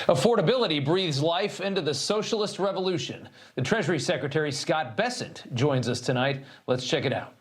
Affordability breathes life into the socialist revolution. The Treasury Secretary Scott Bessent joins us tonight. Let's check it out.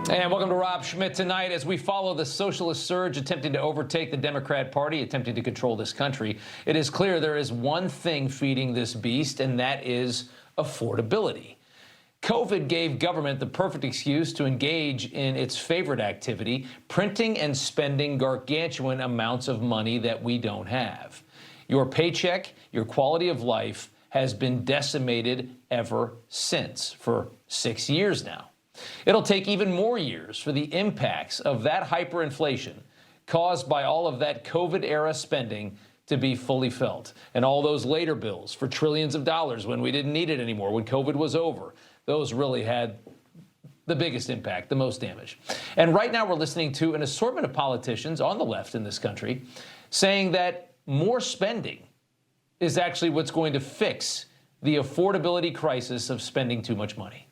And welcome to Rob Schmitt Tonight as we follow the socialist surge attempting to overtake the Democrat Party, attempting to control this country. It is clear there is one thing feeding this beast, and that is affordability. COVID gave government the perfect excuse to engage in its favorite activity, printing and spending gargantuan amounts of money that we don't have. Your paycheck, your quality of life has been decimated ever since, for 6 years now. It'll take even more years for the impacts of that hyperinflation caused by all of that COVID-era spending to be fully felt. And all those later bills for trillions of dollars when we didn't need it anymore, when COVID was over, those really had the biggest impact, the most damage. And right now we're listening to an assortment of politicians on the left in this country saying that more spending is actually what's going to fix the affordability crisis of spending too much money.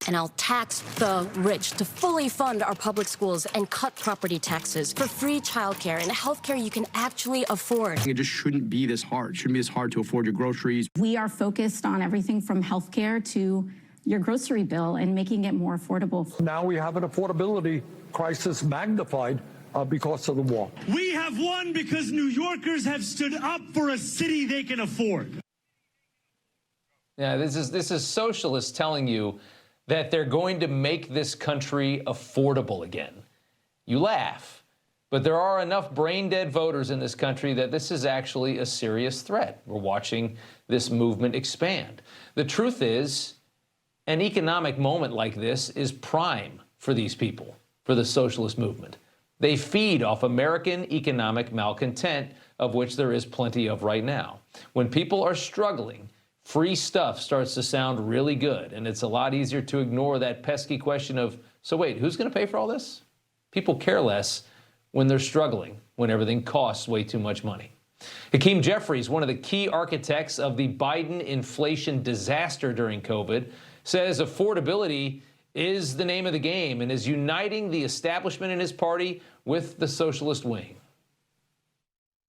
And I'll tax the rich to fully fund our public schools and cut property taxes for free childcare and healthcare you can actually afford. It just shouldn't be this hard. It shouldn't be this hard to afford your groceries. We are focused on everything from healthcare to your grocery bill and making it more affordable. Now we have an affordability crisis magnified because of the war. We have won because New Yorkers have stood up for a city they can afford. Yeah, this is socialists telling you that they're going to make this country affordable again. You laugh, but there are enough brain-dead voters in this country that this is actually a serious threat. We're watching this movement expand. The truth is, an economic moment like this is prime for these people, for the socialist movement. They feed off American economic malcontent, of which there is plenty of right now. When people are struggling, free stuff starts to sound really good, and it's a lot easier to ignore that pesky question of, so wait, who's going to pay for all this? People care less when they're struggling, when everything costs way too much money. Hakeem Jeffries, one of the key architects of the Biden inflation disaster during COVID, says affordability is the name of the game and is uniting the establishment in his party with the socialist wing.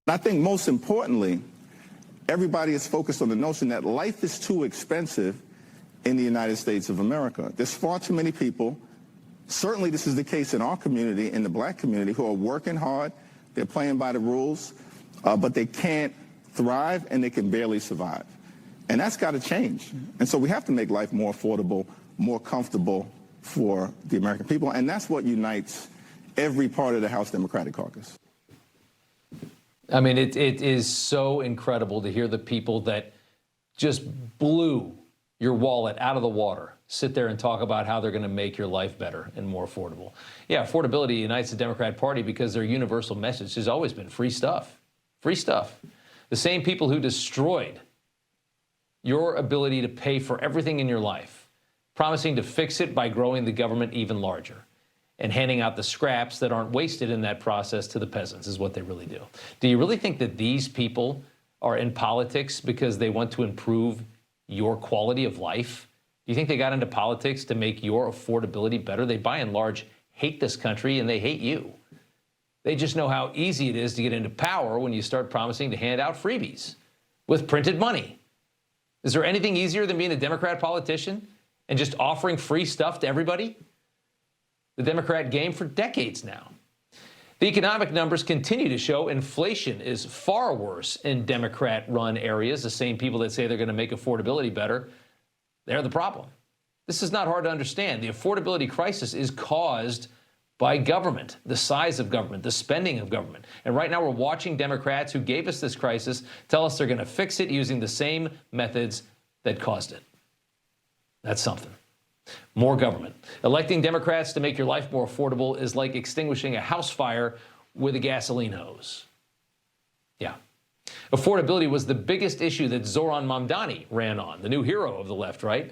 I think most importantly, everybody is focused on the notion that life is too expensive in the United States of America. There's far too many people, certainly this is the case in our community, in the black community, who are working hard, they're playing by the rules, but they can't thrive and they can barely survive. And that's got to change. And so we have to make life more affordable, more comfortable for the American people, and that's what unites every part of the House Democratic Caucus. I mean, it is so incredible to hear the people that just blew your wallet out of the water sit there and talk about how they're going to make your life better and more affordable. Yeah, affordability unites the Democrat Party because their universal message has always been free stuff. Free stuff. The same people who destroyed your ability to pay for everything in your life, promising to fix it by growing the government even larger and handing out the scraps that aren't wasted in that process to the peasants is what they really do. Do you really think that these people are in politics because they want to improve your quality of life? Do you think they got into politics to make your affordability better? They, by and large, hate this country and they hate you. They just know how easy it is to get into power when you start promising to hand out freebies with printed money. Is there anything easier than being a Democrat politician and just offering free stuff to everybody? The Democrat game for decades now. The economic numbers continue to show inflation is far worse in Democrat-run areas. The same people that say they're going to make affordability better, they're the problem. This is not hard to understand. The affordability crisis is caused by government, the size of government, the spending of government. And right now we're watching Democrats who gave us this crisis tell us they're going to fix it using the same methods that caused it. That's something. More government. Electing Democrats to make your life more affordable is like extinguishing a house fire with a gasoline hose. Yeah. Affordability was the biggest issue that Zoran Mamdani ran on, the new hero of the left, right?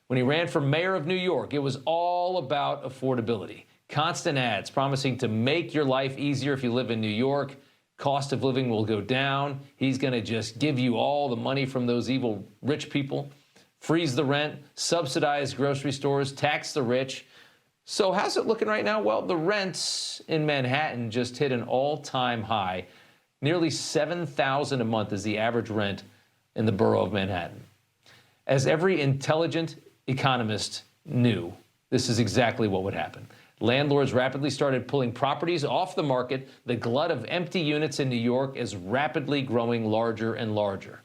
When he ran for mayor of New York, it was all about affordability. Constant ads promising to make your life easier if you live in New York, Cost of living will go down. He's going to just give you all the money from those evil rich people, freeze the rent, subsidize grocery stores, tax the rich. So how's it looking right now? Well, the rents in Manhattan just hit an all-time high. Nearly $7,000 a month is the average rent in the borough of Manhattan. As every intelligent economist knew, this is exactly what would happen. Landlords rapidly started pulling properties off the market. The glut of empty units in New York is rapidly growing larger and larger.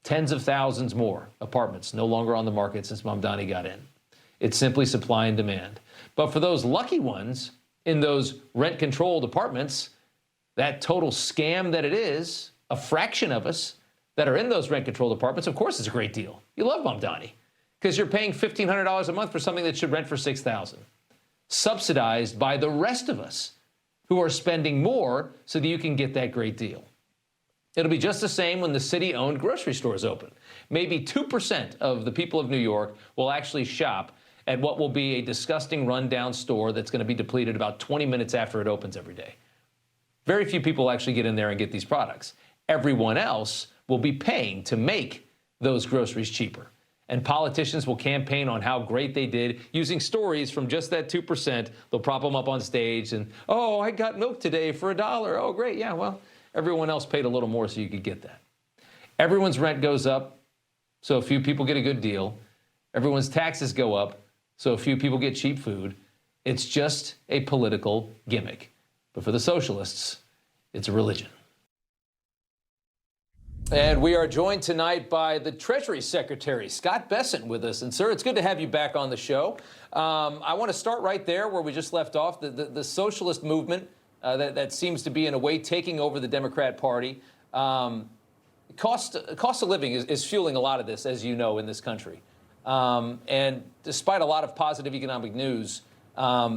Tens of thousands more apartments no longer on the market since Mamdani got in. It's simply supply and demand. But for those lucky ones in those rent-controlled apartments, that total scam that it is, a fraction of us that are in those rent-controlled apartments, of course it's a great deal. You love Mamdani because you're paying $1,500 a month for something that should rent for $6,000. Subsidized by the rest of us who are spending more so that you can get that great deal. It'll be just the same when the city-owned grocery stores open. Maybe 2% of the people of New York will actually shop at what will be a disgusting rundown store that's going to be depleted about 20 minutes after it opens every day. Very few people actually get in there and get these products. Everyone else will be paying to make those groceries cheaper. And politicians will campaign on how great they did using stories from just that 2%. They'll prop them up on stage and, oh, I got milk today for $1. Oh, great. Yeah, well, everyone else paid a little more so you could get that. Everyone's rent goes up, so a few people get a good deal. Everyone's taxes go up, so a few people get cheap food. It's just a political gimmick. But for the socialists, it's a religion. And we are joined tonight by the Treasury Secretary, Scott Bessent, with us. And, sir, it's good to have you back on the show. I want to start right there where we just left off. The socialist movement that seems to be, in a way, taking over the Democrat Party. Cost of living is fueling a lot of this, as you know, in this country. And despite a lot of positive economic news,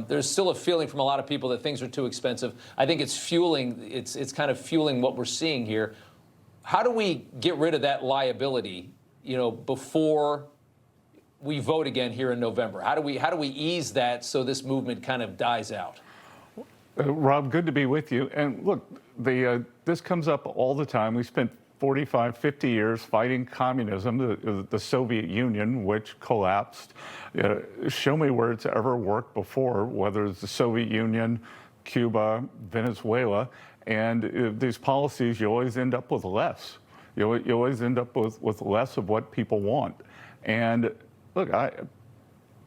there's still a feeling from a lot of people that things are too expensive. I think it's kind of fueling what we're seeing here. How do we get rid of that liability, before we vote again here in November? How do we ease that so this movement kind of dies out? Rob, good to be with you. And look, this comes up all the time. We spent 45, 50 years fighting communism, the Soviet Union, which collapsed. Show me where it's ever worked before, whether it's the Soviet Union, Cuba, Venezuela. And these policies, you always end up with less. You always end up with less of what people want. And look,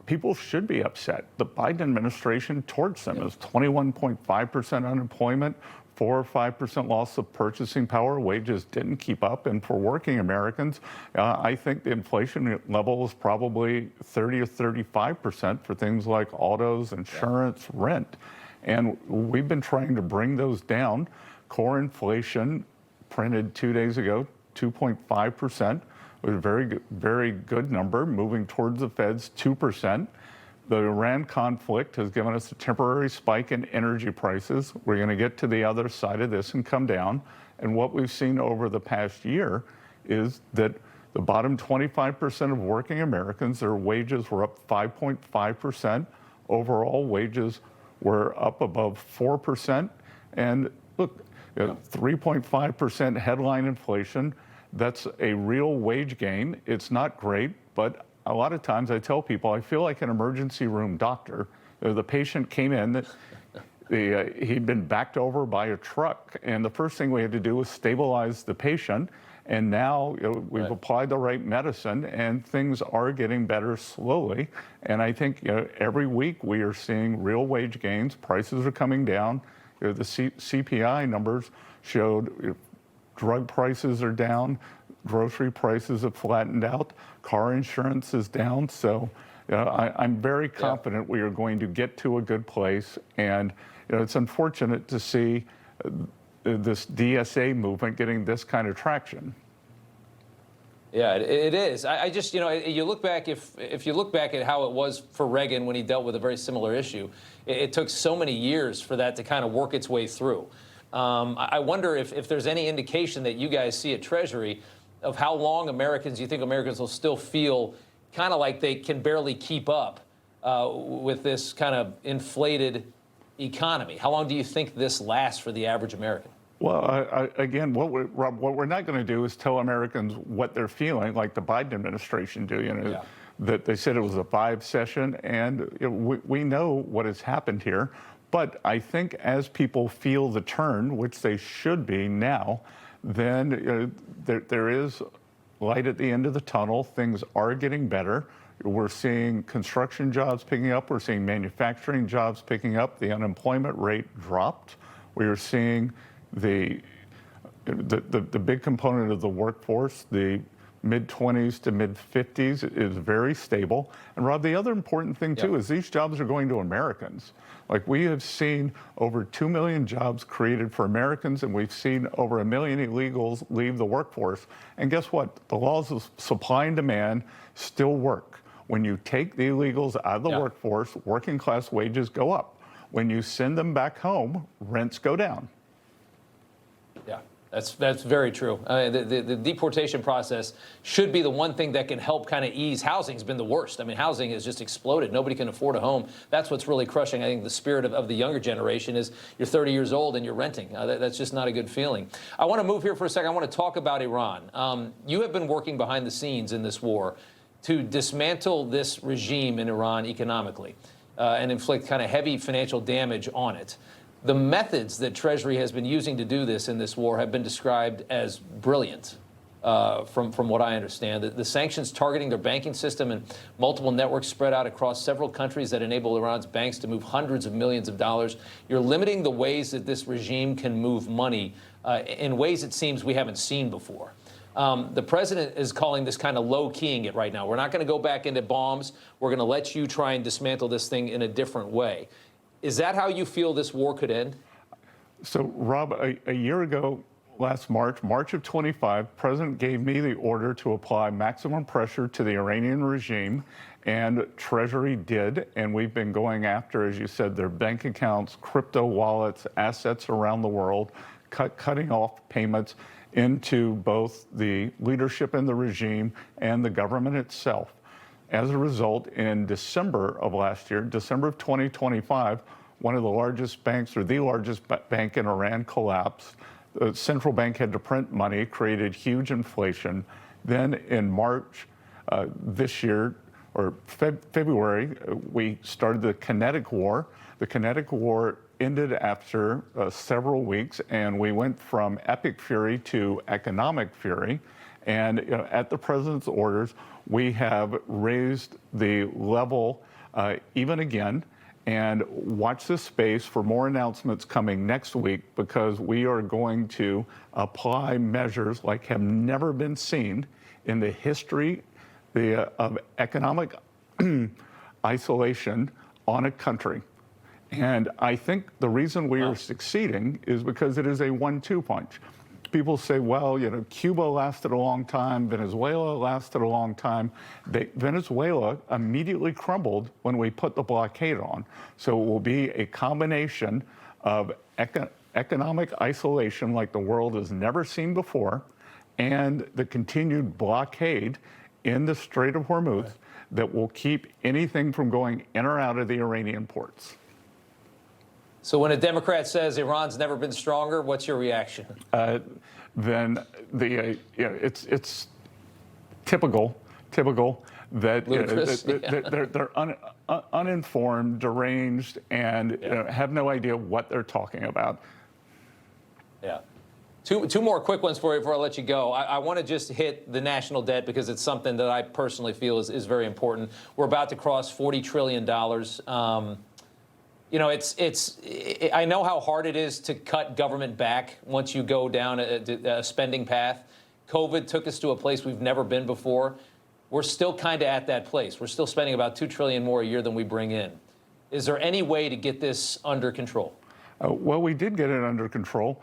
people should be upset. The Biden administration torched them. It was 21.5% unemployment, 4 or 5% loss of purchasing power. Wages didn't keep up. And for working Americans, I think the inflation level is probably 30 or 35% for things like autos, insurance, rent. And we've been trying to bring those down. Core inflation printed 2 days ago, 2.5%. It was a very good number, moving towards the Fed's 2%. The Iran conflict has given us a temporary spike in energy prices. We're going to get to the other side of this and come down. And what we've seen over the past year is that the bottom 25% of working Americans, their wages were up 5.5%. Overall wages were up above 4%. And look, 3.5% headline inflation. That's a real wage gain. It's not great, but a lot of times I tell people I feel like an emergency room doctor. The patient came in, he'd been backed over by a truck, and the first thing we had to do was stabilize the patient. And now we've applied the right medicine, and things are getting better slowly. And I think every week we are seeing real wage gains. Prices are coming down. The CPI numbers showed drug prices are down, grocery prices have flattened out, car insurance is down. So I'm very confident we are going to get to a good place. And it's unfortunate to see this DSA movement getting this kind of traction. Yeah, it is. I just, you look back, if you look back at how it was for Reagan when he dealt with a very similar issue, it took so many years for that to kind of work its way through. I wonder if there's any indication that you guys see at Treasury of how long you think Americans will still feel kind of like they can barely keep up with this kind of inflated economy. How long do you think this lasts for the average American? Well, again, Rob, what we're not going to do is tell Americans what they're feeling, like the Biden administration do. That they said it was a 5-session, and we know what has happened here. But I think as people feel the turn, which they should be now, then there is light at the end of the tunnel. Things are getting better. We're seeing construction jobs picking up. We're seeing manufacturing jobs picking up. The unemployment rate dropped. We are seeing the big component of the workforce, the mid-20s to mid-50s, is very stable. And Rob, the other important thing too is these jobs are going to Americans. Like, we have seen over 2 million jobs created for Americans, and we've seen over 1 million illegals leave the workforce. And guess what? The laws of supply and demand still work. When you take the illegals out of the workforce, working class wages go up. When you send them back home, rents go down. Yeah, that's very true. The deportation process should be the one thing that can help kind of ease. Housing's been the worst. I mean, housing has just exploded. Nobody can afford a home. That's what's really crushing, I think, the spirit of the younger generation is you're 30 years old and you're renting. That's just not a good feeling. I want to move here for a second. I want to talk about Iran. You have been working behind the scenes in this war to dismantle this regime in Iran economically and inflict kind of heavy financial damage on it. The methods that Treasury has been using to do this in this war have been described as brilliant, from what I understand. The sanctions targeting their banking system and multiple networks spread out across several countries that enable Iran's banks to move hundreds of millions of dollars. You're limiting the ways that this regime can move money in ways it seems we haven't seen before. The president is calling this kind of low-keying it right now. We're not going to go back into bombs. We're going to let you try and dismantle this thing in a different way. Is that how you feel this war could end? So, Rob, a year ago, last March of 25, the president gave me the order to apply maximum pressure to the Iranian regime, and Treasury did. And we've been going after, as you said, their bank accounts, crypto wallets, assets around the world, cutting off payments into both the leadership in the regime and the government itself. As a result, in December of last year, December of 2025, one of the largest banks, or the largest bank in Iran, collapsed. The central bank had to print money, created huge inflation. Then in March this year, or February, we started the kinetic war. The kinetic war ended after several weeks, and we went from epic fury to economic fury. And at the president's orders, we have raised the level even again. And watch this space for more announcements coming next week, because we are going to apply measures like have never been seen in the history of economic isolation on a country. And I think the reason we are succeeding is because it is a 1-2 punch. People say, well, Cuba lasted a long time, Venezuela lasted a long time. Venezuela immediately crumbled when we put the blockade on. So it will be a combination of economic isolation like the world has never seen before, and the continued blockade in the Strait of Hormuz that will keep anything from going in or out of the Iranian ports. So when a Democrat says Iran's never been stronger, what's your reaction? Then it's typical that they're uninformed, deranged, and have no idea what they're talking about. Yeah. Two more quick ones for you before I let you go. I want to just hit the national debt because it's something that I personally feel is very important. We're about to cross $40 trillion. I know how hard it is to cut government back once you go down a spending path. COVID took us to a place we've never been before. We're still kind of at that place. We're still spending about $2 trillion more a year than we bring in. Is there any way to get this under control? Well, we did get it under control.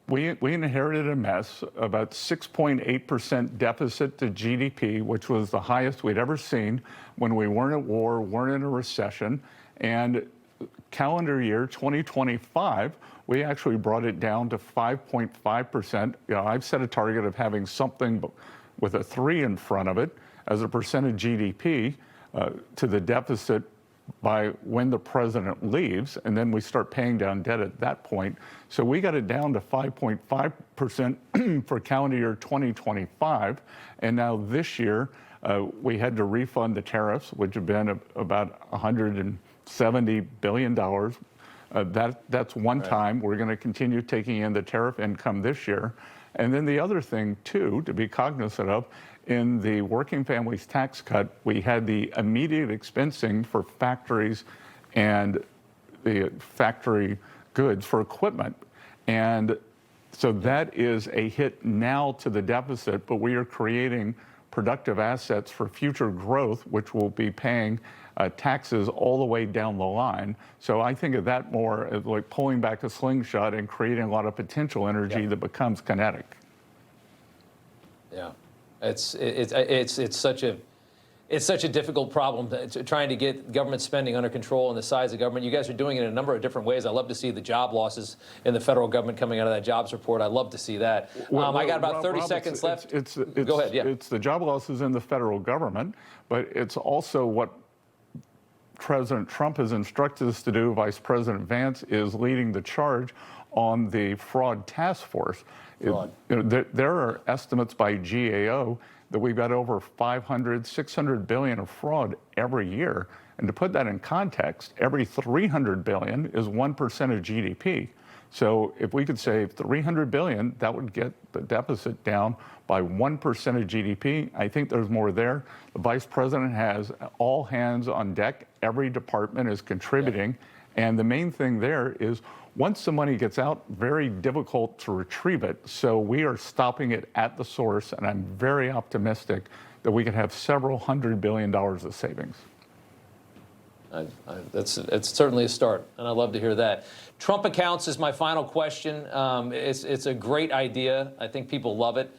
We inherited a mess, about 6.8% deficit to GDP, which was the highest we'd ever seen when we weren't at war, weren't in a recession. And calendar year 2025, we actually brought it down to 5.5%. I've set a target of having something with a 3 in front of it as a percent of GDP to the deficit by when the president leaves, and then we start paying down debt at that point. So we got it down to 5.5% for calendar year 2025. And now this year, we had to refund the tariffs, which have been about $170 billion. That's one time. We're going to continue taking in the tariff income this year. And then the other thing, too, to be cognizant of, in the working families tax cut, we had the immediate expensing for factories and the factory goods for equipment. And so that is a hit now to the deficit, but we are creating productive assets for future growth, which will be paying taxes all the way down the line. So I think of that more as like pulling back a slingshot and creating a lot of potential energy that becomes kinetic. Yeah. It's such a difficult problem trying to get government spending under control and the size of government. You guys are doing it in a number of different ways. I love to see the job losses in the federal government coming out of that jobs report. I love to see that. I got about 30 seconds left. Go ahead. Yeah. It's the job losses in the federal government, but it's also what President Trump has instructed us to do. Vice President Vance is leading the charge on the fraud task force. There are estimates by GAO that we've got over 500, 600 billion of fraud every year. And to put that in context, every 300 billion is 1% of GDP. So if we could save 300 billion, that would get the deficit down by 1% of GDP. I think there's more there. The vice president has all hands on deck. Every department is contributing. Yeah. And the main thing there is once the money gets out, very difficult to retrieve it. So we are stopping it at the source, and I'm very optimistic that we can have several $100 billion of savings. It's certainly a start, and I love to hear that. Trump accounts is my final question. It's a great idea. I think people love it.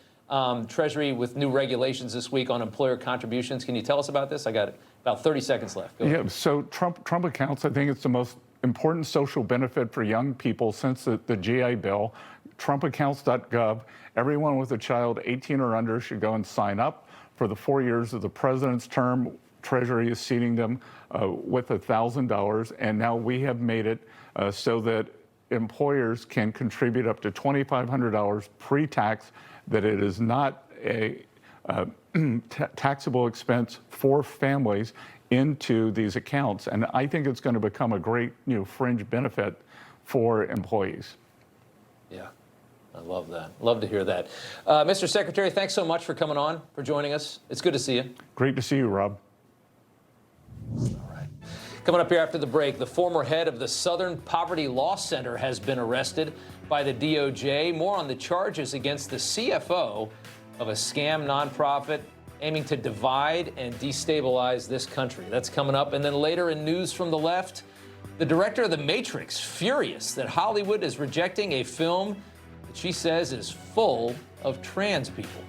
Treasury with new regulations this week on employer contributions. Can you tell us about this? I got about 30 seconds left. Go ahead. So Trump accounts, I think it's the most important social benefit for young people since the GI Bill. TrumpAccounts.gov. Everyone with a child 18 or under should go and sign up. For the 4 years of the president's term, Treasury is seating them with $1,000. And now we have made it so that employers can contribute up to $2,500 pre-tax, that it is not a taxable expense for families into these accounts. And I think it's going to become a great fringe benefit for employees. Yeah, I love that. Love to hear that. Mr. Secretary, thanks so much for coming on, for joining us. It's good to see you. Great to see you, Rob. All right. Coming up here after the break, the former head of the Southern Poverty Law Center has been arrested by the DOJ. More on the charges against the CFO of a scam nonprofit aiming to divide and destabilize this country. That's coming up. And then later in news from the left, the director of The Matrix furious that Hollywood is rejecting a film that she says is full of trans people.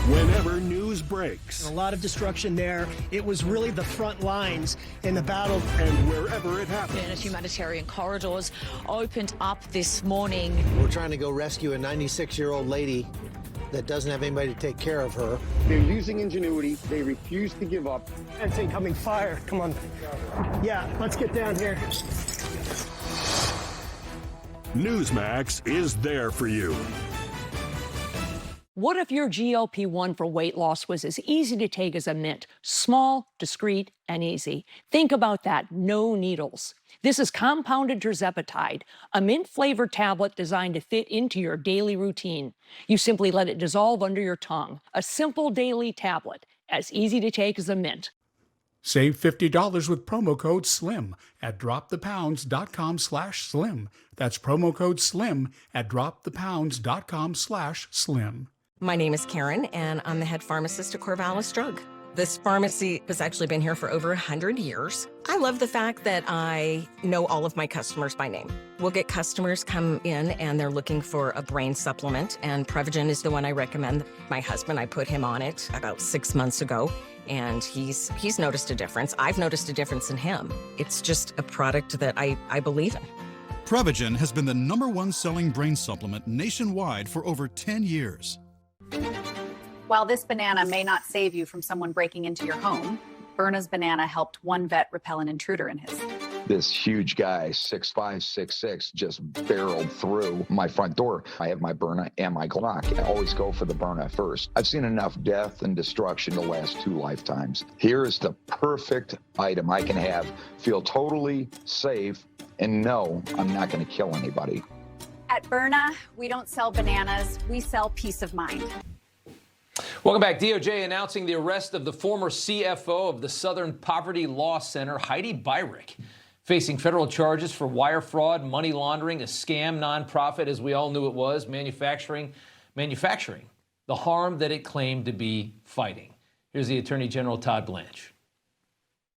Whenever news breaks. A lot of destruction there. It was really the front lines in the battle. And wherever it happens. And humanitarian corridors opened up this morning. We're trying to go rescue a 96-year-old lady that doesn't have anybody to take care of her. They're using ingenuity. They refuse to give up. It's incoming fire. Come on. Yeah, let's get down here. Newsmax is there for you. What if your GLP-1 for weight loss was as easy to take as a mint? Small, discreet, and easy. Think about that. No needles. This is compounded tirzepatide, a mint-flavored tablet designed to fit into your daily routine. You simply let it dissolve under your tongue. A simple daily tablet, as easy to take as a mint. Save $50 with promo code SLIM at dropthepounds.com/slim. That's promo code SLIM at dropthepounds.com/slim. My name is Karen, and I'm the head pharmacist at Corvallis Drug. This pharmacy has actually been here for over 100 years. I love the fact that I know all of my customers by name. We'll get customers come in and they're looking for a brain supplement, and Prevagen is the one I recommend. My husband, I put him on it about 6 months ago, and he's noticed a difference. I've noticed a difference in him. It's just a product that I believe in. Prevagen has been the #1 selling brain supplement nationwide for over 10 years. While this banana may not save you from someone breaking into your home, Berna's banana helped one vet repel an intruder in his. This huge guy, 6'5", 6'6", just barreled through my front door. I have my Berna and my Glock. I always go for the Berna first. I've seen enough death and destruction to last 2 lifetimes. Here is the perfect item I can have, feel totally safe, and know I'm not going to kill anybody. At Berna, we don't sell bananas, we sell peace of mind. Welcome back. DOJ announcing the arrest of the former CFO of the Southern Poverty Law Center, Heidi Beirich, facing federal charges for wire fraud, money laundering, a scam nonprofit, as we all knew it was, manufacturing the harm that it claimed to be fighting. Here's the Attorney General Todd Blanche.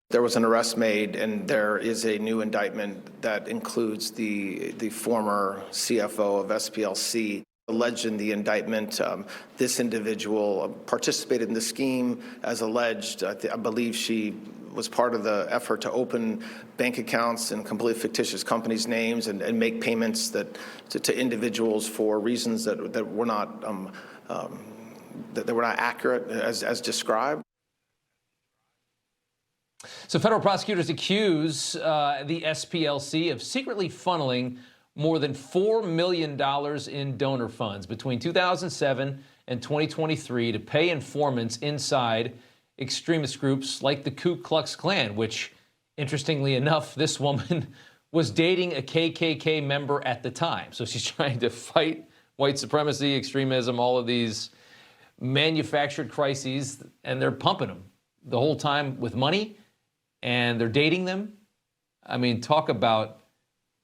There was an arrest made, and there is a new indictment that includes the former CFO of SPLC. Alleged in the indictment, this individual participated in the scheme as alleged. I believe she was part of the effort to open bank accounts in completely fictitious companies' names and make payments to individuals for reasons that were not accurate as described. So federal prosecutors accuse the SPLC of secretly funneling more than $4 million in donor funds between 2007 and 2023 to pay informants inside extremist groups like the Ku Klux Klan, which, interestingly enough, this woman was dating a KKK member at the time. So she's trying to fight white supremacy, extremism, all of these manufactured crises, and they're pumping them the whole time with money, and they're dating them. I mean, talk about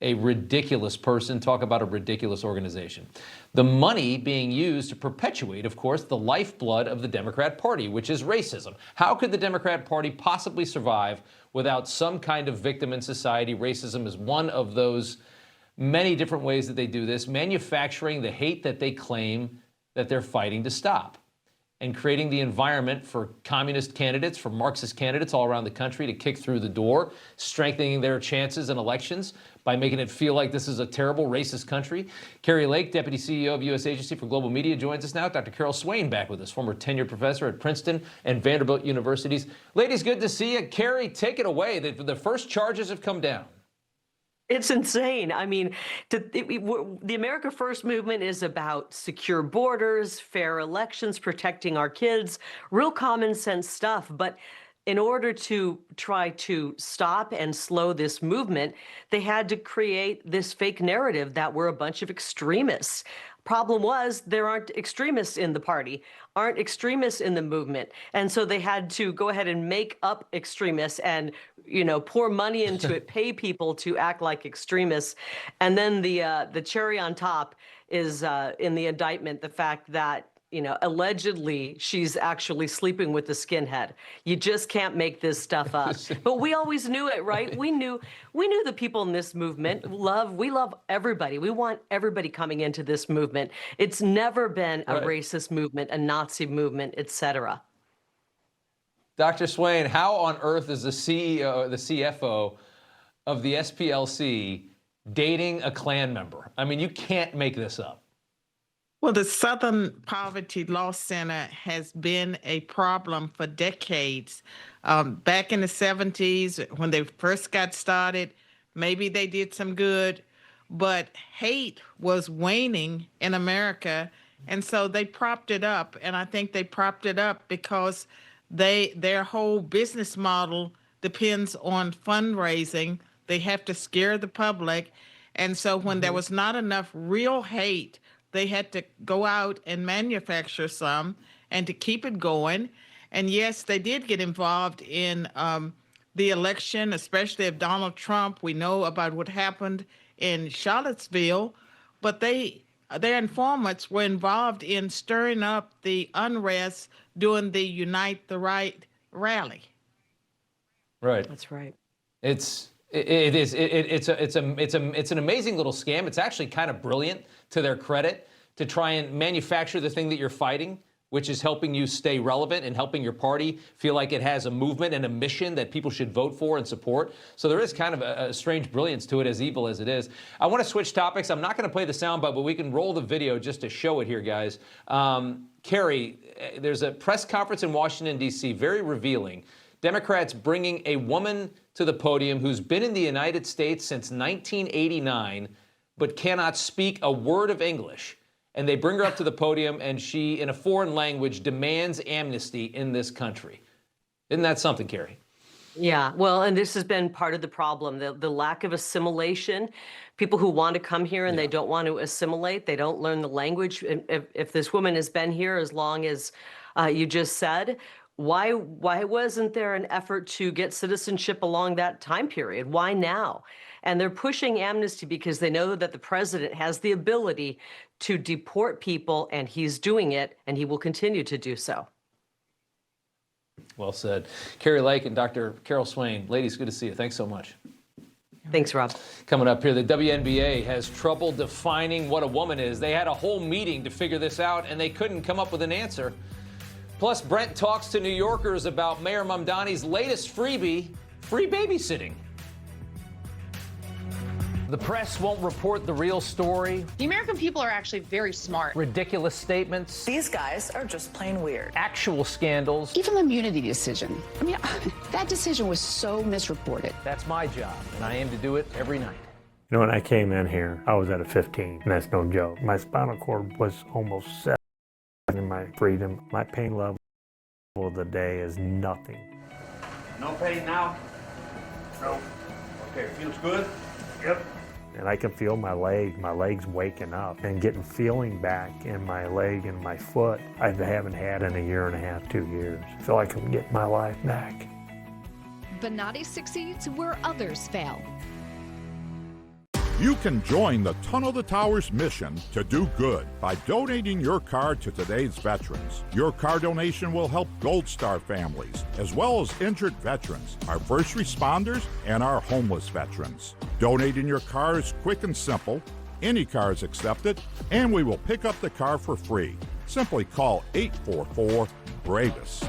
a ridiculous person, talk about a ridiculous organization. The money being used to perpetuate, of course, the lifeblood of the Democrat Party, which is racism. How could the Democrat Party possibly survive without some kind of victim in society? Racism is one of those many different ways that they do this, manufacturing the hate that they claim that they're fighting to stop, and creating the environment for communist candidates, for Marxist candidates all around the country to kick through the door, strengthening their chances in elections by making it feel like this is a terrible racist country. Kari Lake, Deputy CEO of U.S. Agency for Global Media, joins us now. Dr. Carol Swain back with us, former tenured professor at Princeton and Vanderbilt Universities. Ladies, good to see you. Kari, take it away. The first charges have come down. It's insane. I mean, the America First movement is about secure borders, fair elections, protecting our kids, real common sense stuff. But in order to try to stop and slow this movement, they had to create this fake narrative that we're a bunch of extremists. Problem was, there aren't extremists in the party, aren't extremists in the movement. And so they had to go ahead and make up extremists and, pour money into it, pay people to act like extremists. And then the cherry on top is in the indictment, the fact that, allegedly she's actually sleeping with the skinhead. You just can't make this stuff up. But we always knew it, right? We knew the people in this movement we love everybody. We want everybody coming into this movement. It's never been a racist movement, a Nazi movement, etc. Dr. Swain, how on earth is the CEO, the CFO of the SPLC dating a Klan member? I mean, you can't make this up. Well, the Southern Poverty Law Center has been a problem for decades. Back in the 70s, when they first got started, maybe they did some good, but hate was waning in America, and so they propped it up. And I think they propped it up because their whole business model depends on fundraising. They have to scare the public. And so when there was not enough real hate, they had to go out and manufacture some and to keep it going. And yes, they did get involved in the election, especially of Donald Trump. We know about what happened in Charlottesville, but their informants were involved in stirring up the unrest during the Unite the Right rally. Right. That's right. It's an amazing little scam. It's actually kind of brilliant, to their credit, to try and manufacture the thing that you're fighting which is helping you stay relevant and helping your party feel like it has a movement and a mission that people should vote for and support. So there is kind of a strange brilliance to it, as evil as it is. I want to switch topics. I'm not going to play the soundbite, but we can roll the video just to show it here, guys. Kari, there's a press conference in Washington, D.C., very revealing. Democrats bringing a woman to the podium who's been in the United States since 1989, but cannot speak a word of English. And they bring her up to the podium, and she, in a foreign language, demands amnesty in this country. Isn't that something, Kari? Yeah, well, and this has been part of the problem, the lack of assimilation. People who want to come here and they don't want to assimilate, they don't learn the language. If this woman has been here as long as you just said, why wasn't there an effort to get citizenship along that time period? Why now? And they're pushing amnesty because they know that the president has the ability to deport people, and he's doing it, and he will continue to do so. Well said. Kari Lake and Dr. Carol Swain. Ladies, good to see you. Thanks so much. Thanks, Rob. Coming up here, the WNBA has trouble defining what a woman is. They had a whole meeting to figure this out, and they couldn't come up with an answer. Plus, Brent talks to New Yorkers about Mayor Mamdani's latest freebie, free babysitting. The press won't report the real story. The American people are actually very smart. Ridiculous statements. These guys are just plain weird. Actual scandals. Even the immunity decision. I mean, that decision was so misreported. That's my job, and I aim to do it every night. You know, when I came in here, I was at a 15, and that's no joke. My spinal cord was almost 7. In my freedom, my pain level of the day is nothing. No pain now? No. Okay, feels good? Yep. And I can feel my legs waking up and getting feeling back in my leg and my foot I haven't had in a year and a half, 2 years. I feel like I'm getting my life back. Venati succeeds where others fail. You can join the Tunnel to Towers mission to do good by donating your car to today's veterans. Your car donation will help Gold Star families, as well as injured veterans, our first responders, and our homeless veterans. Donating your car is quick and simple. Any car is accepted, and we will pick up the car for free. Simply call 844-BRAVES.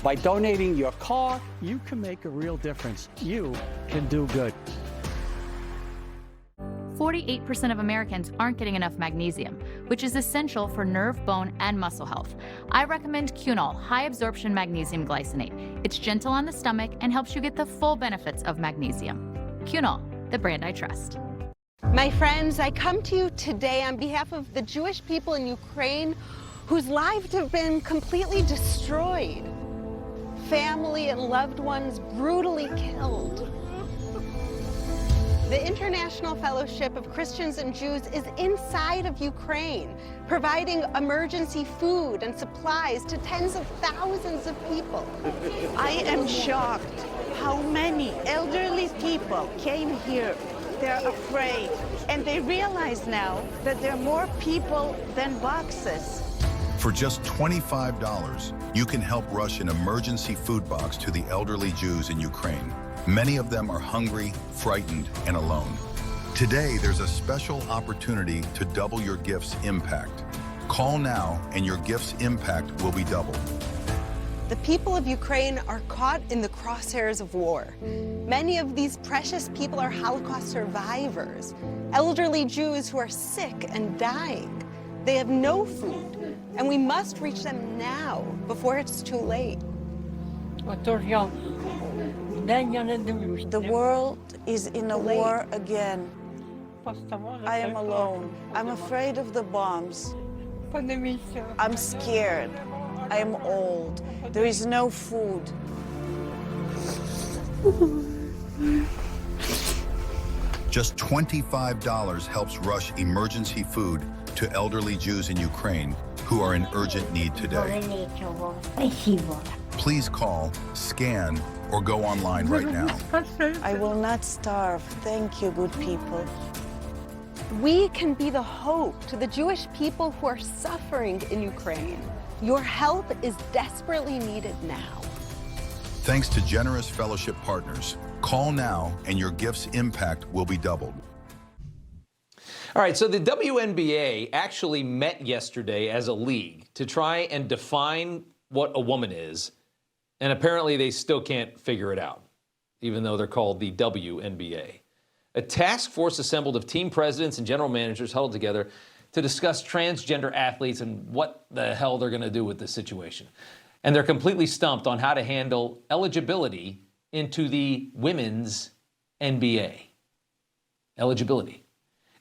By donating your car, you can make a real difference. You can do good. 48% of Americans aren't getting enough magnesium, which is essential for nerve, bone, and muscle health. I recommend Cunol High Absorption Magnesium Glycinate. It's gentle on the stomach and helps you get the full benefits of magnesium. Cunol, the brand I trust. My friends, I come to you today on behalf of the Jewish people in Ukraine whose lives have been completely destroyed. Family and loved ones brutally killed. The International Fellowship of Christians and Jews is inside of Ukraine, providing emergency food and supplies to tens of thousands of people. I am shocked how many elderly people came here. They're afraid, and they realize now that there are more people than boxes. For just $25, you can help rush an emergency food box to the elderly Jews in Ukraine. Many of them are hungry, frightened, and alone. Today, there's a special opportunity to double your gift's impact. Call now, and your gift's impact will be doubled. The people of Ukraine are caught in the crosshairs of war. Many of these precious people are Holocaust survivors, elderly Jews who are sick and dying. They have no food, and we must reach them now before it's too late. The world is in a war again. I am alone. I'm afraid of the bombs. I'm scared. I am old. There is no food. Just $25 helps rush emergency food to elderly Jews in Ukraine who are in urgent need today. Please call, scan, or go online right now. I will not starve. Thank you, good people. We can be the hope to the Jewish people who are suffering in Ukraine. Your help is desperately needed now. Thanks to generous fellowship partners. Call now and your gift's impact will be doubled. All right, so the WNBA actually met yesterday as a league to try and define what a woman is, and apparently they still can't figure it out, even though they're called the WNBA. A task force assembled of team presidents and general managers huddled together to discuss transgender athletes and what the hell they're going to do with this situation. And they're completely stumped on how to handle eligibility into the women's NBA. Eligibility.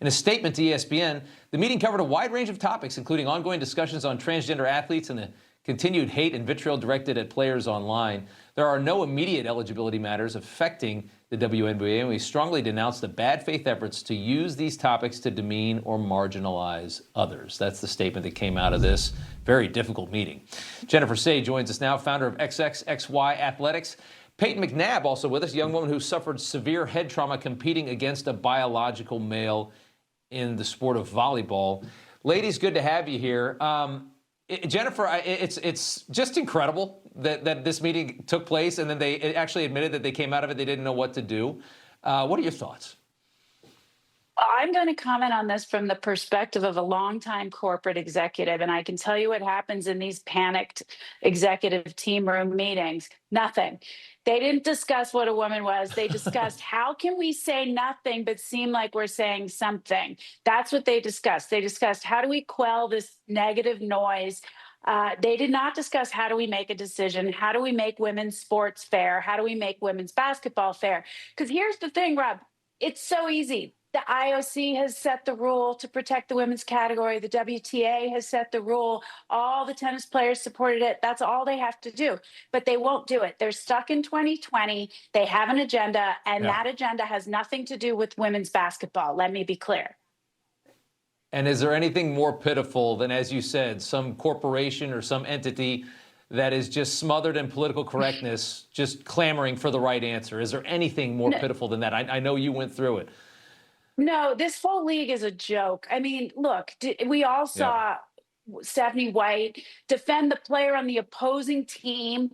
In a statement to ESPN, the meeting covered a wide range of topics, including ongoing discussions on transgender athletes and the continued hate and vitriol directed at players online. There are no immediate eligibility matters affecting the WNBA, and we strongly denounce the bad faith efforts to use these topics to demean or marginalize others. That's the statement that came out of this very difficult meeting. Jennifer Say joins us now, founder of XXXY Athletics. Payton McNabb also with us, a young woman who suffered severe head trauma competing against a biological male in the sport of volleyball. Ladies, good to have you here. Jennifer, it's just incredible that this meeting took place, and then they actually admitted that they came out of it, they didn't know what to do. What are your thoughts? I'm going to comment on this from the perspective of a longtime corporate executive, and I can tell you what happens in these panicked executive team room meetings. Nothing. They didn't discuss what a woman was. They discussed how can we say nothing but seem like we're saying something. That's what they discussed. They discussed how do we quell this negative noise. They did not discuss how do we make a decision, how do we make women's sports fair, how do we make women's basketball fair. Because here's the thing, Rob, it's so easy. The IOC has set the rule to protect the women's category. The WTA has set the rule. All the tennis players supported it. That's all they have to do. But they won't do it. They're stuck in 2020. They have an agenda, and that agenda has nothing to do with women's basketball. Let me be clear. And is there anything more pitiful than, as you said, some corporation or some entity that is just smothered in political correctness, just clamoring for the right answer? Is there anything more pitiful than that? I know you went through it. No, this whole league is a joke. I mean, look, we all saw Stephanie White defend the player on the opposing team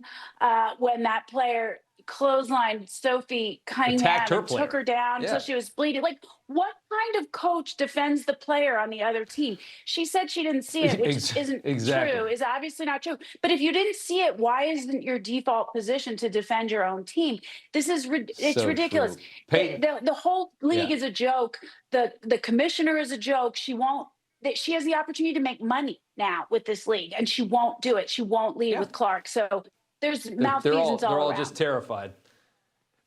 when that player clotheslined Sophie Cunningham and took her down until she was bleeding. Like, what kind of coach defends the player on the other team? She said she didn't see it, which isn't true, is obviously not true. But if you didn't see it, why isn't your default position to defend your own team? This is it's ridiculous. The whole league is a joke. The commissioner is a joke. She has the opportunity to make money now with this league, and she won't do it. She won't lead with Clark. So there's malfeasance all around. They're all just terrified.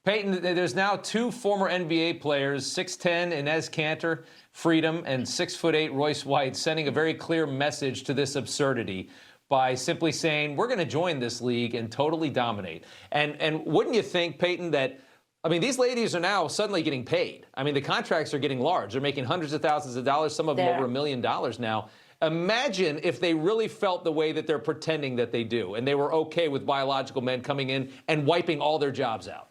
Payton, there's now two former NBA players, 6'10" Inez Cantor, Freedom, and 6'8" Royce White, sending a very clear message to this absurdity by simply saying, we're going to join this league and totally dominate. And wouldn't you think, Payton, that, I mean, these ladies are now suddenly getting paid. I mean, the contracts are getting large. They're making hundreds of thousands of dollars, some of them over $1 million now. Imagine if they really felt the way that they're pretending that they do, and they were okay with biological men coming in and wiping all their jobs out.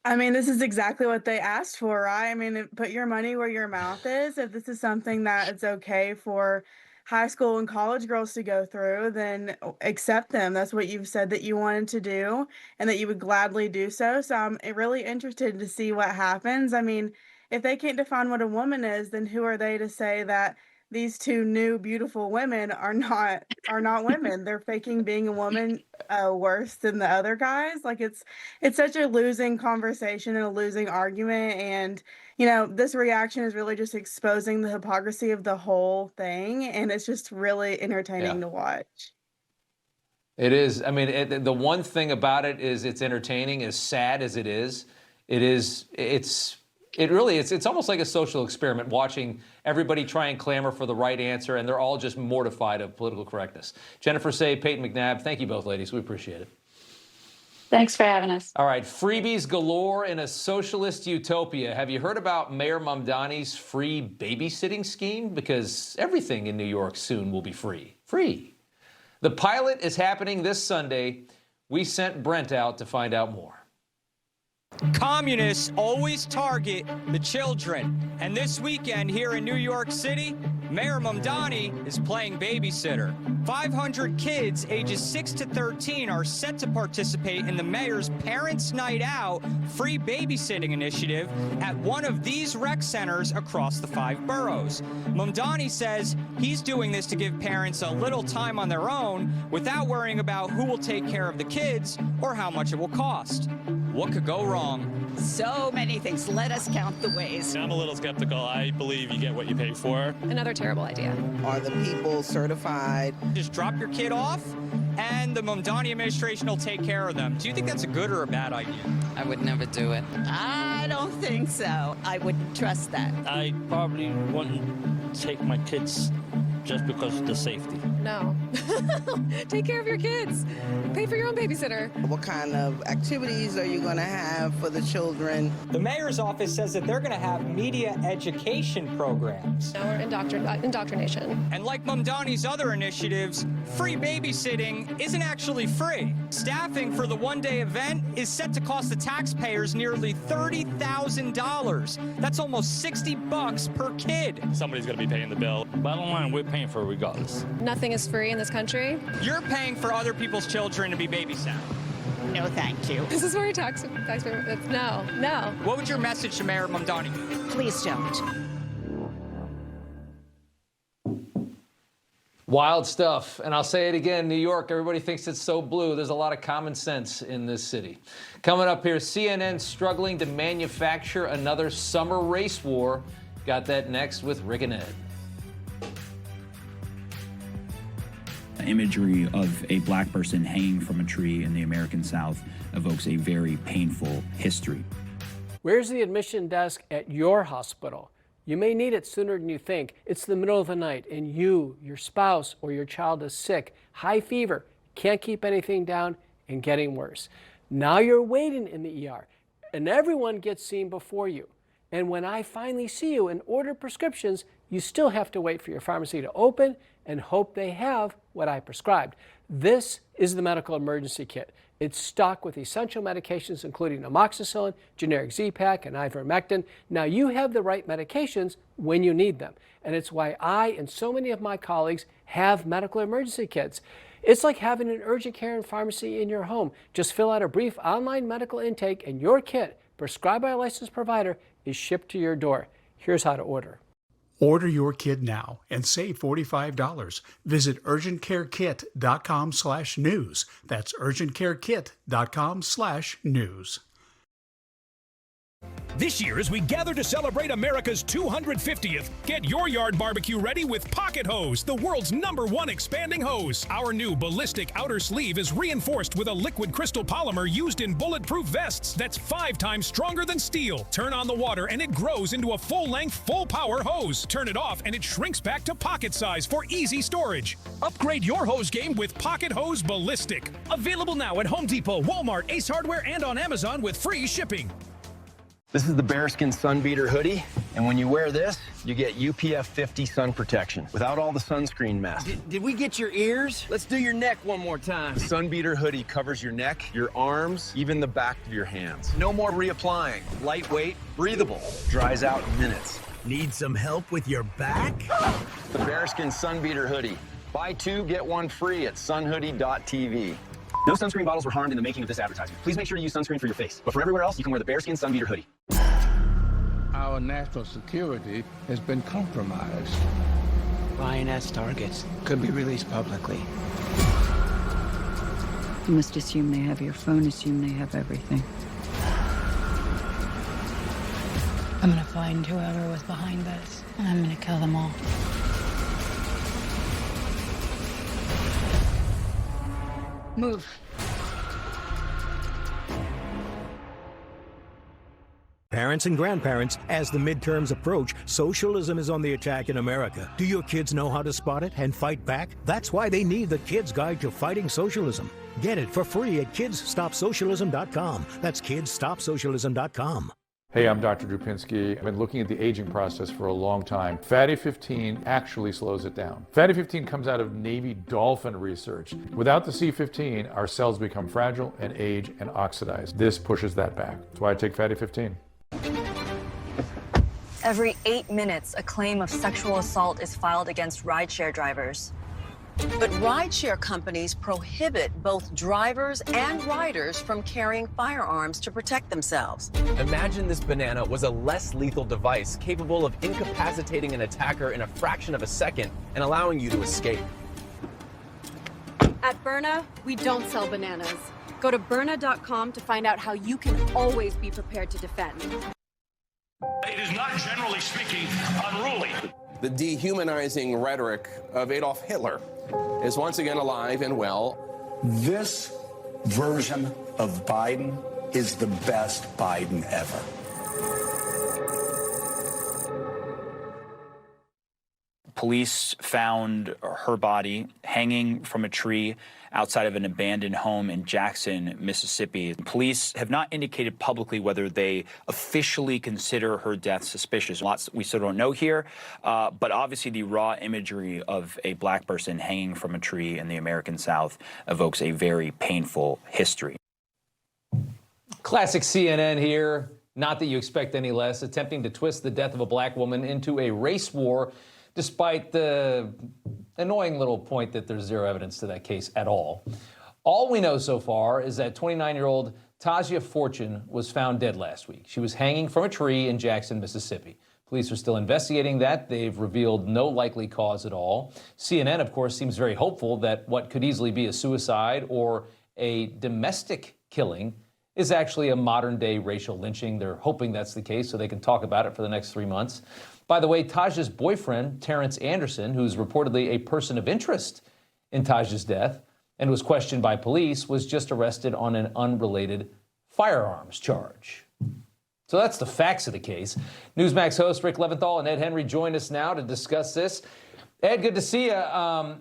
I mean, this is exactly what they asked for, right? I mean, put your money where your mouth is. If this is something that it's okay for high school and college girls to go through, then accept them. That's what you've said that you wanted to do and that you would gladly do so. So I'm really interested to see what happens. I mean, if they can't define what a woman is, then who are they to say that these two new beautiful women are not women? They're faking being a woman worse than the other guys. Like it's such a losing conversation and a losing argument. And you know, this reaction is really just exposing the hypocrisy of the whole thing, and it's just really entertaining to watch. It is. I mean, the one thing about it is it's entertaining, as sad as it is. It's almost like a social experiment, watching everybody try and clamor for the right answer, and they're all just mortified of political correctness. Jennifer Say, Payton McNabb, thank you both, ladies. We appreciate it. Thanks for having us. All right, freebies galore in a socialist utopia. Have you heard about Mayor Mamdani's free babysitting scheme? Because everything in New York soon will be free. Free. The pilot is happening this Sunday. We sent Brent out to find out more. Communists always target the children. And this weekend here in New York City, Mayor Mamdani is playing babysitter. 500 kids ages 6 to 13 are set to participate in the mayor's Parents' Night Out free babysitting initiative at one of these rec centers across the 5 boroughs. Mamdani says he's doing this to give parents a little time on their own without worrying about who will take care of the kids or how much it will cost. What could go wrong? So many things. Let us count the ways. I'm a little skeptical. I believe you get what you pay for. Another terrible idea. Are the people certified? Just drop your kid off and the Mamdani administration will take care of them. Do you think that's a good or a bad idea? I would never do it. I don't think so. I wouldn't trust that. I probably wouldn't take my kids just because of the safety. No. Take care of your kids. Pay for your own babysitter. What kind of activities are you going to have for the children? The mayor's office says that they're going to have media education programs. Or indoctrination. And like Mamdani's other initiatives, free babysitting isn't actually free. Staffing for the one-day event is set to cost the taxpayers nearly $30,000. That's almost $60 per kid. Somebody's going to be paying the bill. Bottom line, we're paying for it regardless. Nothing is free in this country. You're paying for other people's children to be babysat. No, thank you. This is where taxpayer. No. What would your message to Mayor Mamdani be? Please don't. Wild stuff. And I'll say it again, New York, everybody thinks it's so blue. There's a lot of common sense in this city. Coming up here, CNN struggling to manufacture another summer race war. Got that next with Rick and Ed. Imagery of a black person hanging from a tree in the American South evokes a very painful history. Where's the admission desk at your hospital? You may need it sooner than you think. It's the middle of the night and you, your spouse, or your child is sick, high fever, can't keep anything down, and getting worse. Now you're waiting in the ER, and everyone gets seen before you. And when I finally see you and order prescriptions, you still have to wait for your pharmacy to open and hope they have what I prescribed. This is the medical emergency kit. It's stocked with essential medications, including amoxicillin, generic Z-Pak, and ivermectin. Now you have the right medications when you need them. And it's why I and so many of my colleagues have medical emergency kits. It's like having an urgent care and pharmacy in your home. Just fill out a brief online medical intake and your kit, prescribed by a licensed provider, is shipped to your door. Here's how to order. Order your kit now and save $45. Visit urgentcarekit.com/news. That's urgentcarekit.com/news. This year, as we gather to celebrate America's 250th, get your yard barbecue ready with Pocket Hose, the world's #1 expanding hose. Our new ballistic outer sleeve is reinforced with a liquid crystal polymer used in bulletproof vests that's 5 times stronger than steel. Turn on the water and it grows into a full-length, full-power hose. Turn it off and it shrinks back to pocket size for easy storage. Upgrade your hose game with Pocket Hose Ballistic. Available now at Home Depot, Walmart, Ace Hardware, and on Amazon with free shipping. This is the Bearskin Sunbeater hoodie, and when you wear this, you get UPF 50 sun protection without all the sunscreen mess. Did we get your ears? Let's do your neck one more time. The Sunbeater hoodie covers your neck, your arms, even the back of your hands. No more reapplying. Lightweight, breathable, dries out in minutes. Need some help with your back? The Bearskin Sunbeater hoodie. Buy 2, get 1 free at sunhoodie.tv. No sunscreen bottles were harmed in the making of this advertisement. Please make sure to use sunscreen for your face. But for everywhere else, you can wear the Bearskin Sunbeater hoodie. Our national security has been compromised. INS targets could be released publicly. You must assume they have your phone, assume they have everything. I'm gonna find whoever was behind this, and I'm gonna kill them all. Move. Parents and grandparents, as the midterms approach, socialism is on the attack in America. Do your kids know how to spot it and fight back? That's why they need the Kids Guide to Fighting Socialism. Get it for free at kidsstopsocialism.com. That's kidsstopsocialism.com. Hey, I'm Dr. Drupinski. I've been looking at the aging process for a long time. Fatty 15 actually slows it down. Fatty 15 comes out of Navy dolphin research. Without the C15, our cells become fragile and age and oxidize. This pushes that back. That's why I take Fatty 15. Every 8 minutes, a claim of sexual assault is filed against rideshare drivers. But rideshare companies prohibit both drivers and riders from carrying firearms to protect themselves. Imagine this banana was a less lethal device capable of incapacitating an attacker in a fraction of a second and allowing you to escape. At Byrna, we don't sell bananas. Go to Byrna.com to find out how you can always be prepared to defend. It is not, generally speaking, unruly. The dehumanizing rhetoric of Adolf Hitler is once again alive and well. This version of Biden is the best Biden ever. Police found her body hanging from a tree outside of an abandoned home in Jackson, Mississippi. Police have not indicated publicly whether they officially consider her death suspicious. Lots we still don't know here, but obviously the raw imagery of a black person hanging from a tree in the American South evokes a very painful history. Classic CNN here. Not that you expect any less. Attempting to twist the death of a black woman into a race war, despite the annoying little point that there's zero evidence to that case at all. All we know so far is that 29-year-old Tasia Fortune was found dead last week. She was hanging from a tree in Jackson, Mississippi. Police are still investigating that. They've revealed no likely cause at all. CNN, of course, seems very hopeful that what could easily be a suicide or a domestic killing is actually a modern-day racial lynching. They're hoping that's the case so they can talk about it for the next 3 months. By the way, Taja's boyfriend, Terrence Anderson, who's reportedly a person of interest in Taja's death and was questioned by police, was just arrested on an unrelated firearms charge. So that's the facts of the case. Newsmax host Rick Leventhal and Ed Henry join us now to discuss this. Ed, good to see you.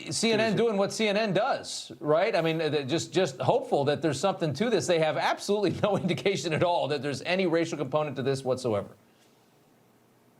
CNN doing what CNN does, right? I mean, just hopeful that there's something to this. They have absolutely no indication at all that there's any racial component to this whatsoever.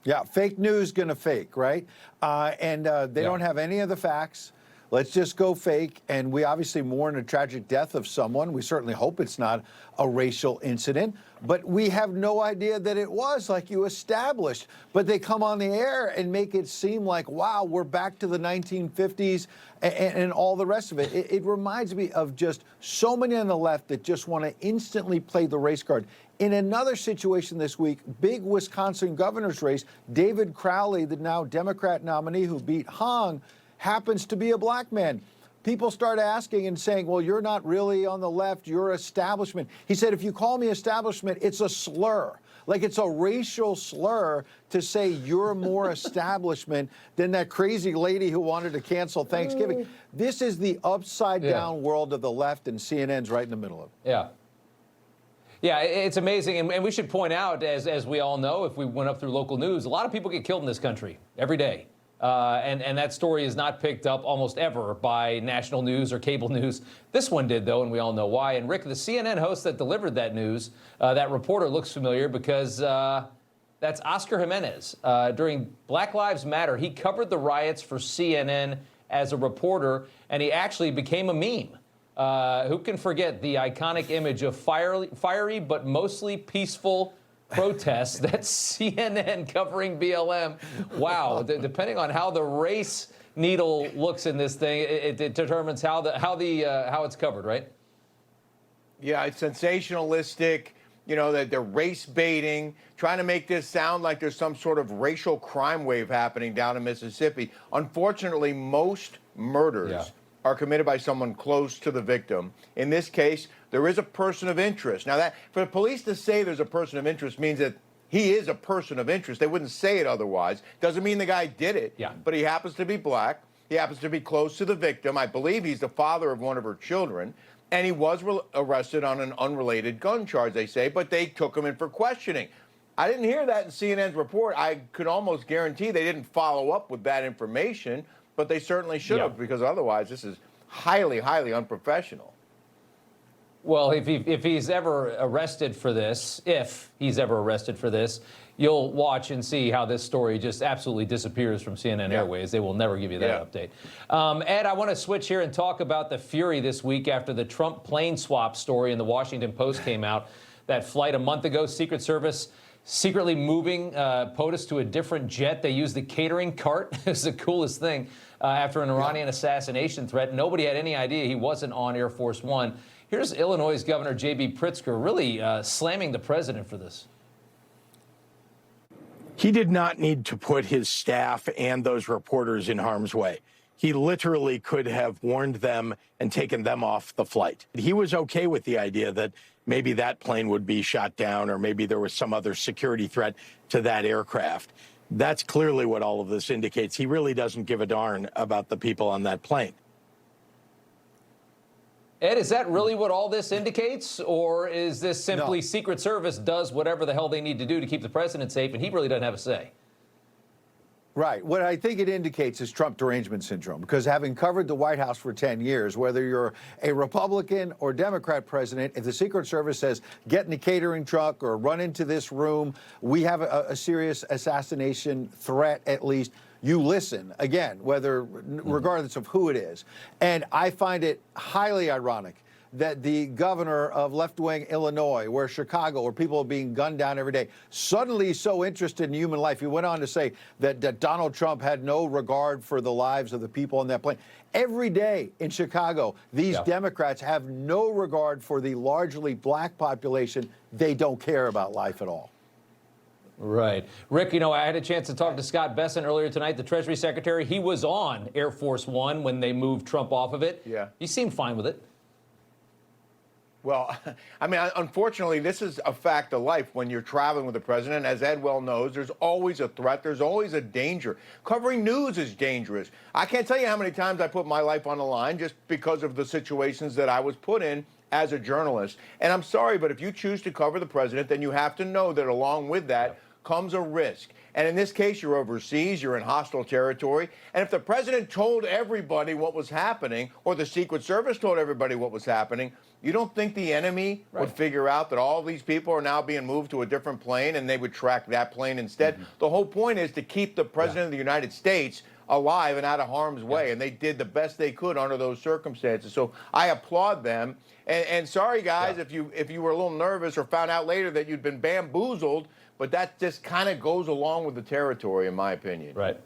Yeah, fake news gonna fake, right? They don't have any of the facts. Let's just go fake. And we obviously mourn a tragic death of someone. We certainly hope it's not a racial incident, but we have no idea that it was, like you established. But they come on the air and make it seem like, wow, we're back to the 1950s and all the rest of it. It reminds me of just so many on the left that just want to instantly play the race card. In another situation this week, big Wisconsin governor's race, David Crowley, the now Democrat nominee who beat Hong, happens to be a black man. People start asking and saying, well, you're not really on the left, you're establishment. He said, if you call me establishment, it's a slur. Like it's a racial slur to say you're more establishment than that crazy lady who wanted to cancel Thanksgiving. This is the upside down world of the left, and CNN's right in the middle of it. Yeah. Yeah, it's amazing. And we should point out, as we all know, if we went up through local news, a lot of people get killed in this country every day. And that story is not picked up almost ever by national news or cable news. This one did, though, and we all know why. And Rick, the CNN host that delivered that news, that reporter looks familiar because that's Oscar Jimenez. During Black Lives Matter, he covered the riots for CNN as a reporter, and he actually became a meme. Who can forget the iconic image of fiery but mostly peaceful protests? That's CNN covering BLM. Wow. Depending on how the race needle looks in this thing, it determines how it's covered, right? Yeah, it's sensationalistic. You know, that they're race baiting, trying to make this sound like there's some sort of racial crime wave happening down in Mississippi. Unfortunately, most murders are committed by someone close to the victim. In this case, there is a person of interest. Now, that for the police to say there's a person of interest means that he is a person of interest. They wouldn't say it otherwise. Doesn't mean the guy did it. Yeah. But he happens to be black. He happens to be close to the victim. I believe he's the father of one of her children. And he was arrested on an unrelated gun charge, they say, but they took him in for questioning. I didn't hear that in CNN's report. I could almost guarantee they didn't follow up with that information, but they certainly should have, because otherwise this is highly, highly unprofessional. Well, if he's ever arrested for this, you'll watch and see how this story just absolutely disappears from CNN Airways. They will never give you that update. Ed, I want to switch here and talk about the fury this week after the Trump plane swap story in the Washington Post came out. That flight a month ago, Secret Service secretly moving POTUS to a different jet. They used the catering cart. It was the coolest thing. After an Iranian assassination threat, nobody had any idea he wasn't on Air Force One. Here's Illinois Governor J.B. Pritzker really slamming the president for this. He did not need to put his staff and those reporters in harm's way. He literally could have warned them and taken them off the flight. He was okay with the idea that maybe that plane would be shot down or maybe there was some other security threat to that aircraft. That's clearly what all of this indicates. He really doesn't give a darn about the people on that plane. Ed, is that really what all this indicates? Or is this simply Secret Service does whatever the hell they need to do to keep the president safe and he really doesn't have a say? Right. What I think it indicates is Trump derangement syndrome, because having covered the White House for 10 years, whether you're a Republican or Democrat president, if the Secret Service says, get in a catering truck or run into this room, we have a serious assassination threat at least, you listen, again, regardless of who it is. And I find it highly ironic that the governor of left-wing Illinois, where people are being gunned down every day, suddenly so interested in human life. He went on to say that Donald Trump had no regard for the lives of the people on that plane. Every day in Chicago, these Democrats have no regard for the largely black population. They don't care about life at all. Right. Rick, I had a chance to talk to Scott Bessent earlier tonight, the Treasury Secretary. He was on Air Force One when they moved Trump off of it. Yeah. He seemed fine with it. Well, I mean, unfortunately, this is a fact of life when you're traveling with the president. As Ed well knows, there's always a threat. There's always a danger. Covering news is dangerous. I can't tell you how many times I put my life on the line just because of the situations that I was put in as a journalist. And I'm sorry, but if you choose to cover the president, then you have to know that along with that comes a risk. And in this case, you're overseas, you're in hostile territory. And if the president told everybody what was happening, or the Secret Service told everybody what was happening, you don't think the enemy would figure out that all these people are now being moved to a different plane and they would track that plane instead? The whole point is to keep the president of the United States alive and out of harm's way. And they did the best they could under those circumstances. So I applaud them. And sorry, guys, if you were a little nervous or found out later that you'd been bamboozled, but that just kind of goes along with the territory, in my opinion. Right.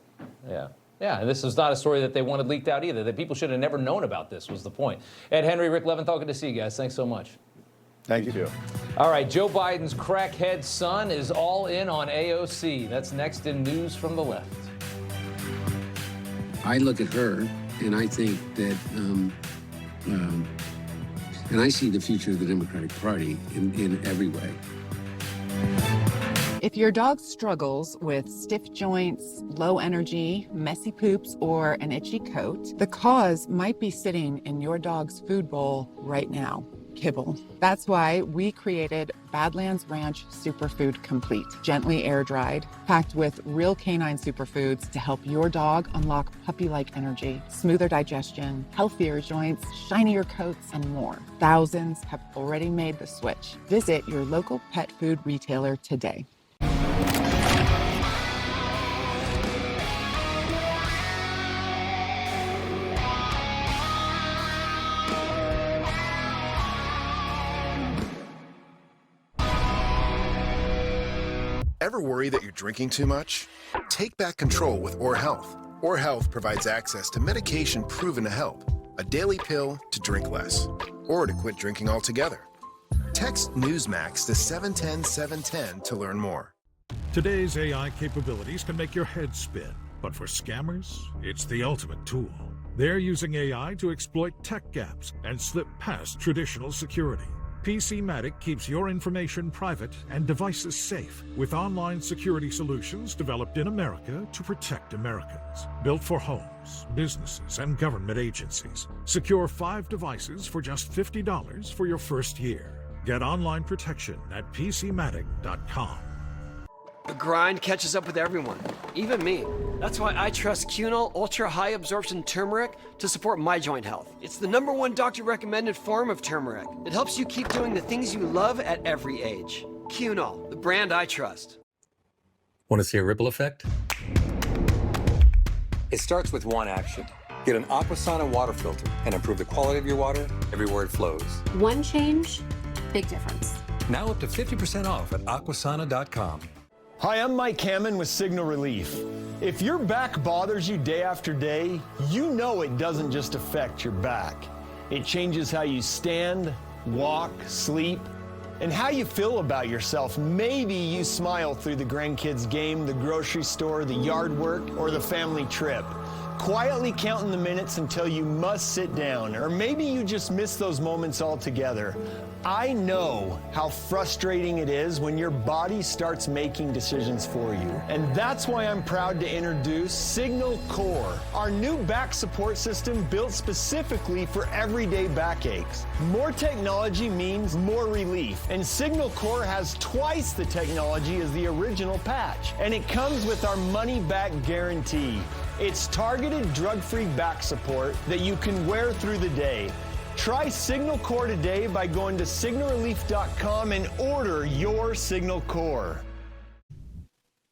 Yeah. Yeah, and this is not a story that they wanted leaked out either. That people should have never known about this was the point. Ed, Henry, Rick Leventhal, good to see you guys. Thanks so much. Thank you, too. All right, Joe Biden's crackhead son is all in on AOC. That's next in News from the Left. I look at her, and I think that, and I see the future of the Democratic Party in every way. If your dog struggles with stiff joints, low energy, messy poops, or an itchy coat, the cause might be sitting in your dog's food bowl right now. Kibble. That's why we created Badlands Ranch Superfood Complete, gently air dried, packed with real canine superfoods to help your dog unlock puppy-like energy, smoother digestion, healthier joints, shinier coats, and more. Thousands have already made the switch. Visit your local pet food retailer today. Ever worry that you're drinking too much? Take back control with Or Health. Or Health provides access to medication proven to help. A daily pill to drink less, or to quit drinking altogether. Text Newsmax to 710-710 to learn more. Today's AI capabilities can make your head spin, but for scammers, it's the ultimate tool. They're using AI to exploit tech gaps and slip past traditional security. PCmatic keeps your information private and devices safe with online security solutions developed in America to protect Americans. Built for homes, businesses, and government agencies. Secure 5 devices for just $50 for your first year. Get online protection at PCmatic.com. The grind catches up with everyone, even me. That's why I trust Cunol Ultra High Absorption Turmeric to support my joint health. It's the #1 doctor-recommended form of turmeric. It helps you keep doing the things you love at every age. Cunol, the brand I trust. Want to see a ripple effect? It starts with one action. Get an Aquasana water filter and improve the quality of your water everywhere it flows. One change, big difference. Now up to 50% off at aquasana.com. Hi, I'm Mike Hammond with Signal Relief. If your back bothers you day after day, you know it doesn't just affect your back. It changes how you stand, walk, sleep, and how you feel about yourself. Maybe you smile through the grandkids' game, the grocery store, the yard work, or the family trip, quietly counting the minutes until you must sit down, or maybe you just miss those moments altogether. I know how frustrating it is when your body starts making decisions for you. And that's why I'm proud to introduce Signal Core, our new back support system built specifically for everyday backaches. More technology means more relief, and Signal Core has twice the technology as the original patch, and it comes with our money-back guarantee. It's targeted drug-free back support that you can wear through the day. Try Signal Core today by going to signalrelief.com and order your Signal Core.